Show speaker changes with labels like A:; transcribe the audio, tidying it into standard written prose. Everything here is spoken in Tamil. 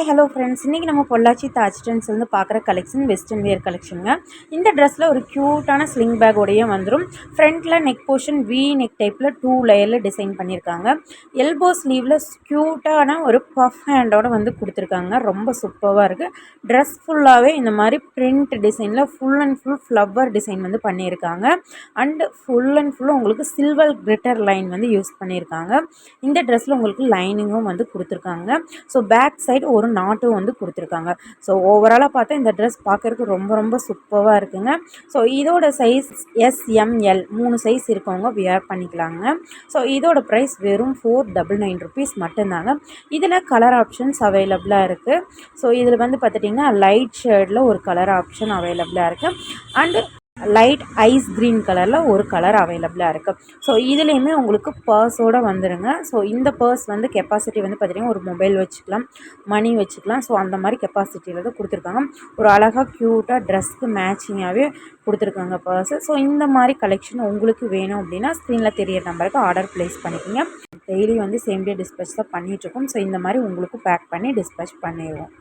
A: ஹலோ ஃப்ரெண்ட்ஸ், இன்றைக்கி நம்ம பொள்ளாச்சி தாஜ் ட்ரெண்ட்ஸ் வந்து பார்க்குற கலெக்ஷன் வெஸ்டர்ன் வேர் கலெக்ஷனுங்க. இந்த ட்ரெஸ்ஸில் ஒரு க்யூட்டான ஸ்லிங் பேக்கோடையே வந்துடும். ஃப்ரண்ட்டில் நெக் போர்ஷன் வி நெக் டைப்பில் 2 லேயரில் டிசைன் பண்ணியிருக்காங்க. எல்போ ஸ்லீவில் க்யூட்டான ஒரு பஃப் ஹேண்டோடு வந்து கொடுத்துருக்காங்க. ரொம்ப சூப்பராக இருக்குது. ட்ரெஸ் ஃபுல்லாகவே இந்த மாதிரி பிரிண்ட் டிசைனில் full and full flower design வந்து பண்ணியிருக்காங்க. அண்டு ஃபுல் அண்ட் ஃபுல்லும் உங்களுக்கு சில்வர் கிளிட்டர் லைன் வந்து யூஸ் பண்ணியிருக்காங்க. இந்த ட்ரெஸ்ஸில் உங்களுக்கு லைனிங்கும் வந்து கொடுத்துருக்காங்க. ஸோ பேக் சைடு ஒரு நாட்டும் வந்து கொடுத்துருக்காங்க. ஸோ ஓவராலாக பார்த்தா இந்த ட்ரெஸ் பார்க்குறதுக்கு ரொம்ப ரொம்ப சூப்பராக இருக்குங்க. ஸோ இதோட சைஸ் SML 3 சைஸ் இருக்கவங்க வியர் பண்ணிக்கலாங்க. ஸோ இதோட ப்ரைஸ் வெறும் 499 ருபீஸ் மட்டும்தாங்க. இதில் கலர் ஆப்ஷன்ஸ் அவைலபிளாக இருக்குது. ஸோ இதில் வந்து பார்த்துட்டிங்கன்னா லைட் ஷேடில் ஒரு கலர் ஆப்ஷன் அவைலபிளாக இருக்குது. அண்டு லைட் ஐஸ் க்ரீன் கலரில் ஒரு கலர் அவைலபிளாக இருக்குது. ஸோ இதுலேயுமே உங்களுக்கு பர்ஸோடு வந்துடுங்க. ஸோ இந்த பர்ஸ் வந்து கெப்பாசிட்டி வந்து பார்த்திங்கன்னா ஒரு மொபைல் வச்சுக்கலாம், மணி வச்சுக்கலாம். ஸோ அந்த மாதிரி கெப்பாசிட்டியில் தான் கொடுத்துருக்காங்க. ஒரு அழகாக க்யூட்டாக ட்ரெஸ்க்கு மேட்சிங்காகவே கொடுத்துருக்காங்க பர்ஸு. ஸோ இந்த மாதிரி கலெக்ஷன் உங்களுக்கு வேணும் அப்படின்னா ஸ்க்ரீனில் தெரியிற நம்பருக்கு ஆர்டர் ப்ளேஸ் பண்ணிக்கோங்க. டெய்லி வந்து சேம் டே டிஸ்பேச் தான் பண்ணிகிட்ருக்கோம். ஸோ இந்த மாதிரி உங்களுக்கு பேக் பண்ணி டிஸ்பேச் பண்ணிடுவோம்.